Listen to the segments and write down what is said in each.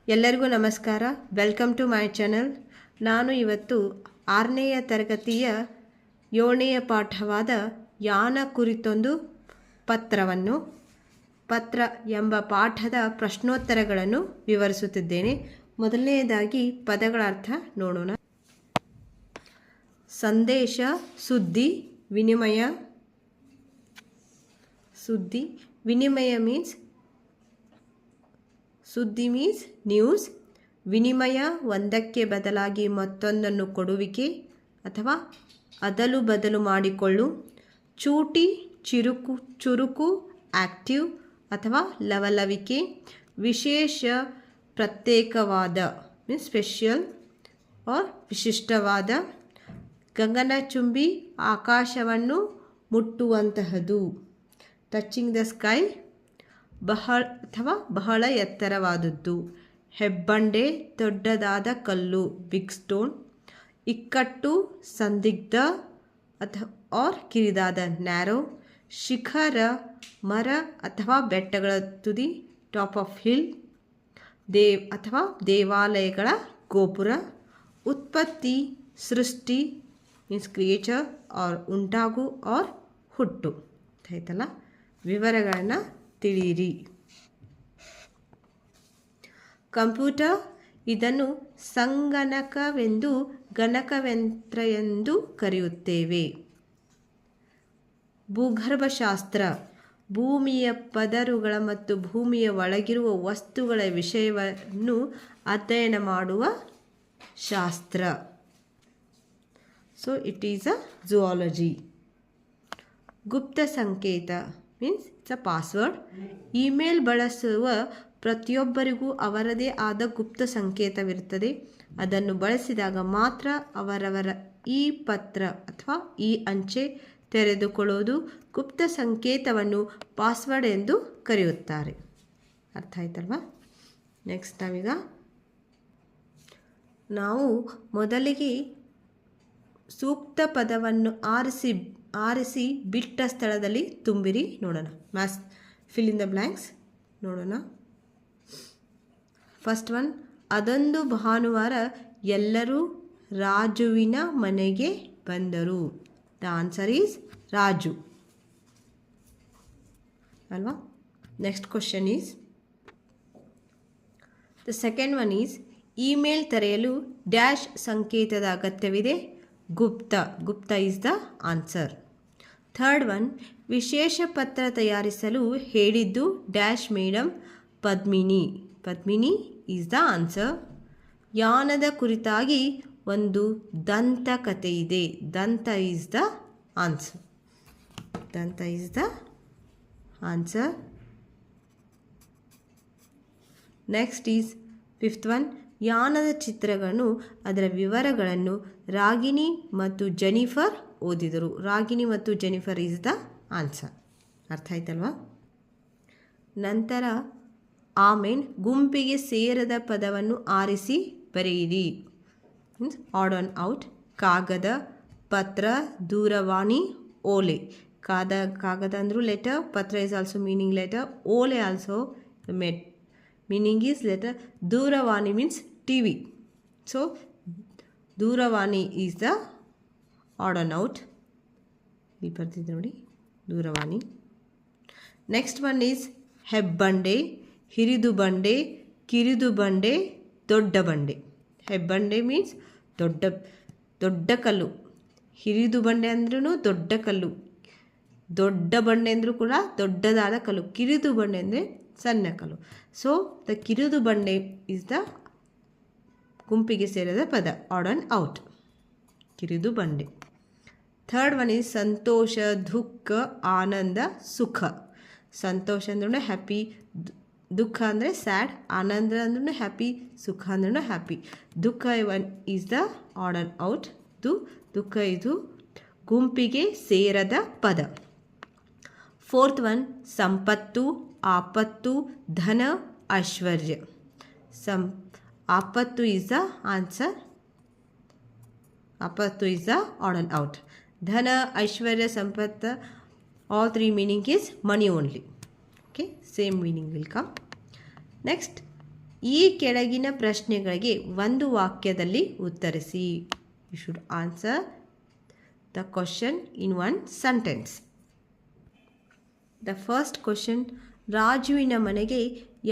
ಎಲ್ಲರಿಗೂ ನಮಸ್ಕಾರ. Welcome to my channel. ನಾನು ಇವತ್ತು 6ನೆಯ ತರಗತಿಯ 7ನೆಯ ಪಾಠವಾದ ಯಾನ ಕುರಿತೊಂದು ಪತ್ರ ಎಂಬ ಪಾಠದ ಪ್ರಶ್ನೋತ್ತರಗಳನ್ನು ವಿವರಿಸುತ್ತಿದ್ದೇನೆ. ಮೊದಲನೆಯದಾಗಿ ಪದಗಳ ಅರ್ಥ ನೋಡೋಣ. ಸಂದೇಶ, ಸುದ್ದಿ, ವಿನಿಮಯ. ಸುದ್ದಿ, ವಿನಿಮಯ ಮೀನ್ಸ್ ಸುದ್ದಿ ಮೀನ್ಸ್ ನ್ಯೂಸ್. ವಿನಿಮಯ ಒಂದಕ್ಕೆ ಬದಲಾಗಿ ಮತ್ತೊಂದನ್ನು ಕೊಡುವಿಕೆ ಅಥವಾ ಅದಲು ಬದಲು ಮಾಡಿಕೊಳ್ಳು. ಚೂಟಿ, ಚುರುಕು ಆಕ್ಟಿವ್ ಅಥವಾ ಲವಲವಿಕೆ. ವಿಶೇಷ, ಪ್ರತ್ಯೇಕವಾದ ಮೀನ್ಸ್ ಸ್ಪೆಷಲ್ ಆರ್ ವಿಶಿಷ್ಟವಾದ. ಗಗನಚುಂಬಿ, ಆಕಾಶವನ್ನು ಮುಟ್ಟುವಂತಹದು. ಟಚಿಂಗ್ ದ ಸ್ಕೈ, ಬಹಳ ಎತ್ತರವಾದದ್ದು. ಹೆಬ್ಬಂಡೆ, ದೊಡ್ಡದಾದ ಕಲ್ಲು, ಬಿಗ್ ಸ್ಟೋನ್. ಇಕ್ಕಟ್ಟು, ಸಂದಿಗ್ಧ ಆರ್ ಕಿರಿದಾದ, ನ್ಯಾರೋ. ಶಿಖರ, ಮರ ಅಥವಾ ಬೆಟ್ಟಗಳ ತುದಿ, ಟಾಪ್ ಆಫ್ ಹಿಲ್. ದೇವಾಲಯಗಳ ಗೋಪುರ. ಉತ್ಪತ್ತಿ, ಸೃಷ್ಟಿ ಮೀನ್ಸ್ ಕ್ರಿಯೇಚರ್ ಆರ್ ಉಂಟಾಗು ಆರ್ ಹುಟ್ಟು. ಆಯ್ತಲ್ಲ, ವಿವರಗಳನ್ನು ತಿಳಿಯಿರಿ. ಕಂಪ್ಯೂಟರ್, ಇದನ್ನು ಸಂಗಣಕವೆಂದು ಗಣಕಯಂತ್ರ ಎಂದು ಕರೆಯುತ್ತೇವೆ. ಭೂಗರ್ಭಶಾಸ್ತ್ರ, ಭೂಮಿಯ ಪದರುಗಳ ಮತ್ತು ಭೂಮಿಯ ಒಳಗಿರುವ ವಸ್ತುಗಳ ವಿಷಯವನ್ನು ಅಧ್ಯಯನ ಮಾಡುವ ಶಾಸ್ತ್ರ. So it is a zoology. ಗುಪ್ತ ಸಂಕೇತ means it's a password. Email ಬಳಸುವ ಪ್ರತಿಯೊಬ್ಬರಿಗೂ ಅವರದೇ ಆದ ಗುಪ್ತ ಸಂಕೇತವಿರುತ್ತದೆ. ಅದನ್ನು ಬಳಸಿದಾಗ ಮಾತ್ರ ಅವರವರ ಈ ಪತ್ರ ಅಥವಾ ಈ ಅಂಚೆ ತೆರೆದುಕೊಳ್ಳುವುದು. ಗುಪ್ತ ಸಂಕೇತವನ್ನು ಪಾಸ್ವರ್ಡ್ ಎಂದು ಕರೆಯುತ್ತಾರೆ. ಅರ್ಥ ಆಯ್ತಲ್ವಾ? ನೆಕ್ಸ್ಟ್ ನಾವು ಮೊದಲಿಗೆ ಸೂಕ್ತ ಪದವನ್ನು ಆರಿಸಿ ಬಿಟ್ಟ ಸ್ಥಳದಲ್ಲಿ ತುಂಬಿರಿ. ನೋಡೋಣ. ಫಿಲ್ ಇನ್ ದ ಬ್ಲ್ಯಾಂಕ್ಸ್ ನೋಡೋಣ. ಫಸ್ಟ್ ಒನ್, ಅದೊಂದು ಭಾನುವಾರ ಎಲ್ಲರೂ ರಾಜುವಿನ ಮನೆಗೆ ಬಂದರು. ದ ಆನ್ಸರ್ ಈಸ್ ರಾಜು ಅಲ್ವಾ? Next question is, the second one is, email ತೆರೆಯಲು ಡ್ಯಾಶ್ ಸಂಕೇತದ ಅಗತ್ಯವಿದೆ. ಗುಪ್ತ is the answer. Third one, ವಿಶೇಷ ಪತ್ರ ತಯಾರಿಸಲು ಹೇಳಿದ್ದು dash madam Padmini is the answer. ಯಾನದ ಕುರಿತಾಗಿ ಒಂದು ದಂತಕಥೆ ಇದೆ. ದಂತ is the answer. Next is fifth one, ಯಾನದ ಚಿತ್ರಗಳನ್ನು ಅದರ ವಿವರಗಳನ್ನು ರಾಗಿಣಿ ಮತ್ತು ಜೆನಿಫರ್ ಓದಿದರು. ರಾಗಿಣಿ ಮತ್ತು ಜೆನಿಫರ್ ಈಸ್ ದ ಆನ್ಸರ್. ಅರ್ಥ ಆಯ್ತಲ್ವಾ? ನಂತರ ಆಮೇನ್, ಗುಂಪಿಗೆ ಸೇರದ ಪದವನ್ನು ಆರಿಸಿ ಬರೆಯಿರಿ. Means odd one out. ಕಾಗದ, ಪತ್ರ, ದೂರವಾಣಿ, ಓಲೆ. ಕಾಗದ ಅಂದರೂ ಲೆಟರ್, ಪತ್ರ ಈಸ್ ಆಲ್ಸೋ ಮೀನಿಂಗ್ ಲೆಟರ್, ಓಲೆ also meaning is letter. Dooravani means TV. So Dooravani is the odd and out. ಇಲ್ಲಿ ಬರ್ತಿದೆ ನೋಡಿ, ದೂರವಾಣಿ. ನೆಕ್ಸ್ಟ್ ಒನ್ ಈಸ್ ಹೆಬ್ಬಂಡೆ, ಹಿರಿದು ಬಂಡೆ, ಕಿರಿದು ಬಂಡೆ, ದೊಡ್ಡ ಬಂಡೆ. ಹೆಬ್ಬಂಡೆ ಮೀನ್ಸ್ ದೊಡ್ಡ ಕಲ್ಲು. ಹಿರಿದು ಬಂಡೆ ಅಂದ್ರೂ ದೊಡ್ಡ ಕಲ್ಲು. ದೊಡ್ಡ ಬಂಡೆ ಅಂದರೂ ಕೂಡ ದೊಡ್ಡದಾದ ಕಲ್ಲು. ಕಿರಿದು ಬಂಡೆ ಅಂದರೆ ಸಣ್ಣ ಕಲ್ಲು. ಸೊ ದ ಕಿರಿದು ಬಂಡೆ ಇಸ್ ದ ಗುಂಪಿಗೆ ಸೇರಿದ ಪದ, ಆಡ್ ಆನ್ ಔಟ್. ಕಿರಿದು ಬಂಡೆ. ಥರ್ಡ್ ಒನ್ ಈಸ್ ಸಂತೋಷ, ದುಃಖ, ಆನಂದ, ಸುಖ. ಸಂತೋಷ ಅಂದ್ರೂ ಹ್ಯಾಪಿ, ದುಃಖ ಅಂದರೆ ಸ್ಯಾಡ್, ಆನಂದ ಅಂದ್ರೂ ಹ್ಯಾಪಿ, ಸುಖ ಅಂದ್ರೂ ಹ್ಯಾಪಿ. ದುಃಖ one is the odd one out. ದುಃಖ ಇದು ಗುಂಪಿಗೆ ಸೇರದ ಪದ. ಫೋರ್ತ್ ಒನ್, ಸಂಪತ್ತು, ಆಪತ್ತು, ಧನ, ಐಶ್ವರ್ಯ. ಆಪತ್ತು ಈಸ್ ದ ಆನ್ಸರ್. ಆಪತ್ತು is the odd one out. ಧನ, ಐಶ್ವರ್ಯ, ಸಂಪತ್ತು, all three meaning is money only. Okay, same meaning will come. Next, ಈ ಕೆಳಗಿನ ಪ್ರಶ್ನೆಗಳಿಗೆ ಒಂದು ವಾಕ್ಯದಲ್ಲಿ ಉತ್ತರಿಸಿ. You should answer the question in one sentence. The first question, ರಾಜುವಿನ ಮನೆಗೆ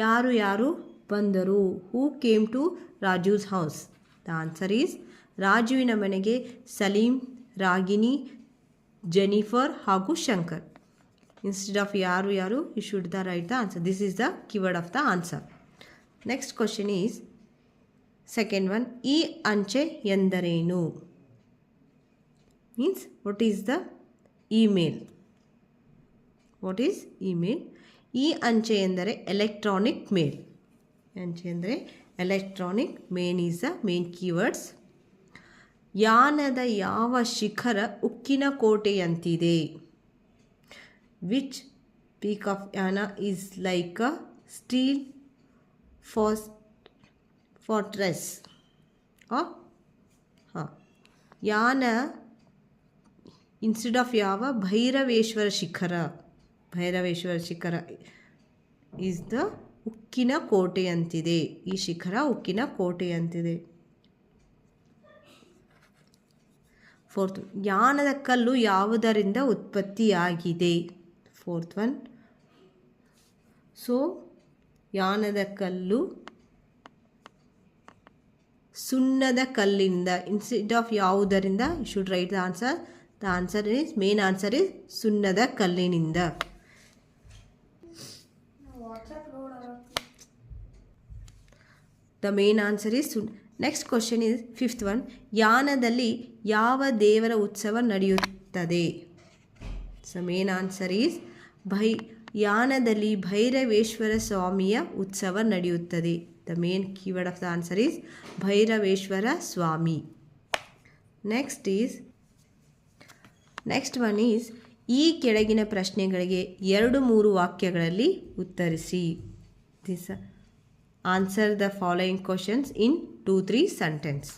ಯಾರು ಯಾರು ಬಂದರು? Who came to Raju's house? The answer is, ರಾಜುವಿನ ಮನೆಗೆ ಸಲೀಂ, ರಾಗಿಣಿ, ಜೆನಿಫರ್ ಹಾಗೂ ಶಂಕರ್. ಇನ್ಸ್ಟೆಡ್ ಆಫ್ ಯಾರು ಯಾರು, you should write the answer. This is the keyword of the answer. Next question is second one, ಈ ಅಂಚೆ ಎಂದರೇನು? Means what is the email? What is email? ಈ ಅಂಚೆ ಎಂದರೆ ಎಲೆಕ್ಟ್ರಾನಿಕ್ ಮೇಲ್. ಅಂಚೆ ಅಂದರೆ electronic. Main is the main keywords. ಯಾನದ ಯಾವ ಶಿಖರ ಉಕ್ಕಿನ ಕೋಟೆಯಂತಿದೆ? Which peak of Yana is like a steel fortress? Yana instead of ಯಾವ, ಭೈರವೇಶ್ವರ ಶಿಖರ. ಭೈರವೇಶ್ವರ ಶಿಖರ ಈಸ್ ದ ಉಕ್ಕಿನ ಕೋಟೆಯಂತಿದೆ. ಈ ಶಿಖರ ಉಕ್ಕಿನ ಕೋಟೆಯಂತಿದೆ. ಫೋರ್ತ್, ಯಾನದ ಕಲ್ಲು ಯಾವುದರಿಂದ ಉತ್ಪತ್ತಿಯಾಗಿದೆ? Fourth one. ಸೊ ಯಾನದ ಕಲ್ಲು ಸುಣ್ಣದ ಕಲ್ಲಿಂದ. ಇನ್ಸ್ಟೆಡ್ ಆಫ್ ಯಾವುದರಿಂದ, you should write the answer. The answer is, main answer is ಸುಣ್ಣದ ಕಲ್ಲಿನಿಂದ. The main answer is next question is fifth one, ಯಾನದಲ್ಲಿ ಯಾವ ದೇವರ ಉತ್ಸವ ನಡೆಯುತ್ತದೆ? ಸೊ ಮೇನ್ ಆನ್ಸರ್ ಈಸ್ ಯಾನದಲ್ಲಿ ಭೈರವೇಶ್ವರ ಸ್ವಾಮಿಯ ಉತ್ಸವ ನಡೆಯುತ್ತದೆ. The main keyword of the answer is Bhairaveshwara Swami. Next one is, ಈ ಕೆಳಗಿನ ಪ್ರಶ್ನೆಗಳಿಗೆ 2-3 ವಾಕ್ಯಗಳಲ್ಲಿ ಉತ್ತರಿಸಿ. Answer the following questions in 2-3 sentences.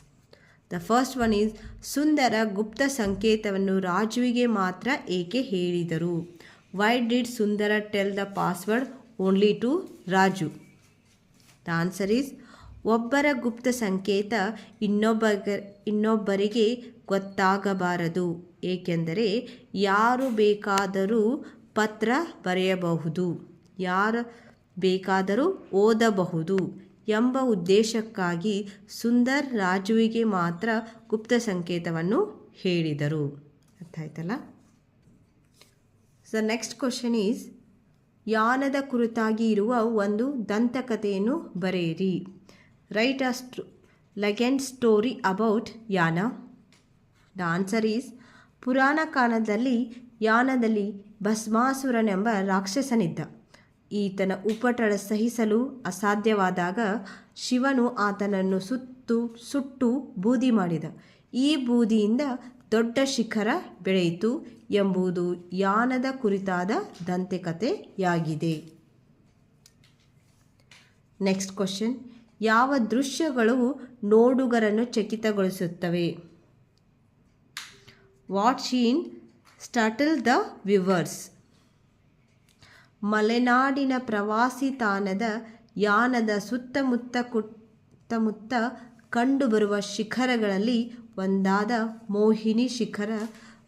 The first one is, ಸುಂದರ ಗುಪ್ತ ಸಂಕೇತವನ್ನು ರಾಜುವಿಗೆ ಮಾತ್ರ ಏಕೆ ಹೇಳಿದರು? Why did Sundara tell the password only to Raju? The answer is, ಒಬ್ಬರ ಗುಪ್ತ ಸಂಕೇತ ಇನ್ನೊಬ್ಬರಿಗೆ ಗೊತ್ತಾಗಬಾರದು, ಏಕೆಂದರೆ ಯಾರು ಬೇಕಾದರೂ ಪತ್ರ ಬರೆಯಬಹುದು, ಯಾರು ಬೇಕಾದರೂ ಓದಬಹುದು ಎಂಬ ಉದ್ದೇಶಕ್ಕಾಗಿ ಸುಂದರ್ ರಾಜುವಿಗೆ ಮಾತ್ರ ಗುಪ್ತ ಸಂಕೇತವನ್ನು ಹೇಳಿದರು. ಅರ್ಥ ಆಯ್ತಲ್ಲ? ಸೊ ನೆಕ್ಸ್ಟ್ ಕ್ವಶನ್ ಈಸ್, ಯಾನದ ಕುರಿತಾಗಿ ಇರುವ ಒಂದು ದಂತಕಥೆಯನ್ನು ಬರೆಯಿರಿ. ರೈಟ್ ಅ ಲೆಗೆಂಡ್ ಸ್ಟೋರಿ ಅಬೌಟ್ ಯಾನ. ದ ಆನ್ಸರ್ ಈಸ್, ಪುರಾಣ ಕಾಲದಲ್ಲಿ ಯಾನದಲ್ಲಿ ಭಸ್ಮಾಸುರನೆಂಬ ರಾಕ್ಷಸನಿದ್ದ. ಈತನ ಉಪಟಳ ಸಹಿಸಲು ಅಸಾಧ್ಯವಾದಾಗ ಶಿವನು ಆತನನ್ನು ಸುಟ್ಟು ಬೂದಿ ಮಾಡಿದ. ಈ ಬೂದಿಯಿಂದ ದೊಡ್ಡ ಶಿಖರ ಬೆಳೆಯಿತು ಎಂಬುದು ಯಾನದ ಕುರಿತಾದ ದಂತಕಥೆಯಾಗಿದೆ. ನೆಕ್ಸ್ಟ್ ಕ್ವಶನ್, ಯಾವ ದೃಶ್ಯಗಳು ನೋಡುಗರನ್ನು ಚಕಿತಗೊಳಿಸುತ್ತವೆ? What scene startle the viewers? ಮಲೆನಾಡಿನ ಪ್ರವಾಸಿ ತಾಣದ ಯಾನದ ಸುತ್ತಮುತ್ತ ಕಂಡುಬರುವ ಶಿಖರಗಳಲ್ಲಿ ಒಂದಾದ ಮೋಹಿನಿ ಶಿಖರ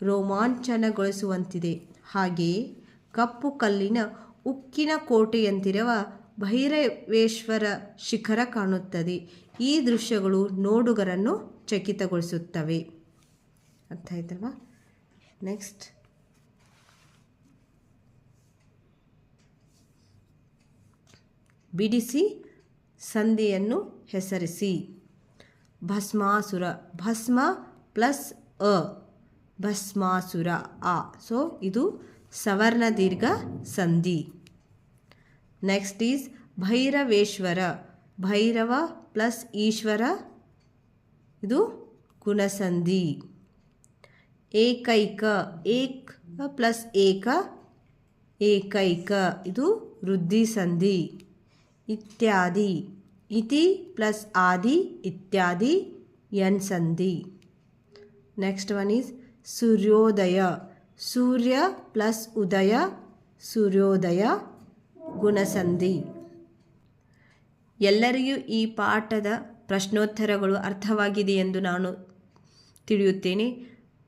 ರೋಮಾಂಚನಗೊಳಿಸುವಂತಿದೆ. ಹಾಗೆಯೇ ಕಪ್ಪು ಕಲ್ಲಿನ ಉಕ್ಕಿನ ಕೋಟೆಯಂತಿರುವ ಭೈರವೇಶ್ವರ ಶಿಖರ ಕಾಣುತ್ತದೆ. ಈ ದೃಶ್ಯಗಳು ನೋಡುಗರನ್ನು ಚಕಿತಗೊಳಿಸುತ್ತವೆ. ಅರ್ಥ ಆಯ್ತಲ್ವಾ? ನೆಕ್ಸ್ಟ್, ಬಿಡಿಸಿ ಸಂಧಿಯನ್ನು ಹೆಸರಿಸಿ. ಭಸ್ಮಾಸುರ, ಭಸ್ಮ ಪ್ಲಸ್ ಅ, ಭಸ್ಮಾಸುರ ಆ. ಸೊ ಇದು ಸವರ್ಣ ದೀರ್ಘ ಸಂಧಿ. ನೆಕ್ಸ್ಟ್ ಈಸ್ ಭೈರವೇಶ್ವರ, ಭೈರವ ಪ್ಲಸ್ ಈಶ್ವರ, ಇದು ಗುಣಸಂಧಿ. ಏಕೈಕ, ಏಕ್ ಪ್ಲಸ್ ಏಕ, ಏಕೈಕ, ಇದು ವೃದ್ಧಿ ಸಂಧಿ. ಇತ್ಯಾದಿ, ಇತಿ ಪ್ಲಸ್ ಆದಿ, ಇತ್ಯಾದಿ, ಎನ್ ಸಂಧಿ. ನೆಕ್ಸ್ಟ್ ಒನ್ ಈಸ್ ಸೂರ್ಯೋದಯ, ಸೂರ್ಯ ಪ್ಲಸ್ ಉದಯ, ಸೂರ್ಯೋದಯ, ಗುಣಸಂಧಿ. ಎಲ್ಲರಿಗೂ ಈ ಪಾಠದ ಪ್ರಶ್ನೋತ್ತರಗಳು ಅರ್ಥವಾಗಿದೆ ಎಂದು ನಾನು ತಿಳಿಯುತ್ತೇನೆ.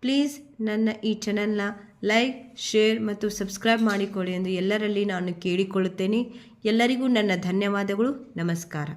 ಪ್ಲೀಸ್ ನನ್ನ ಈ ಚಾನಲ್ನ ಲೈಕ್, ಶೇರ್ ಮತ್ತು ಸಬ್ಸ್ಕ್ರೈಬ್ ಮಾಡಿಕೊಳ್ಳಿ ಎಂದು ಎಲ್ಲರಲ್ಲಿ ನಾನು ಕೇಳಿಕೊಳ್ಳುತ್ತೇನೆ. ಎಲ್ಲರಿಗೂ ನನ್ನ ಧನ್ಯವಾದಗಳು. ನಮಸ್ಕಾರ.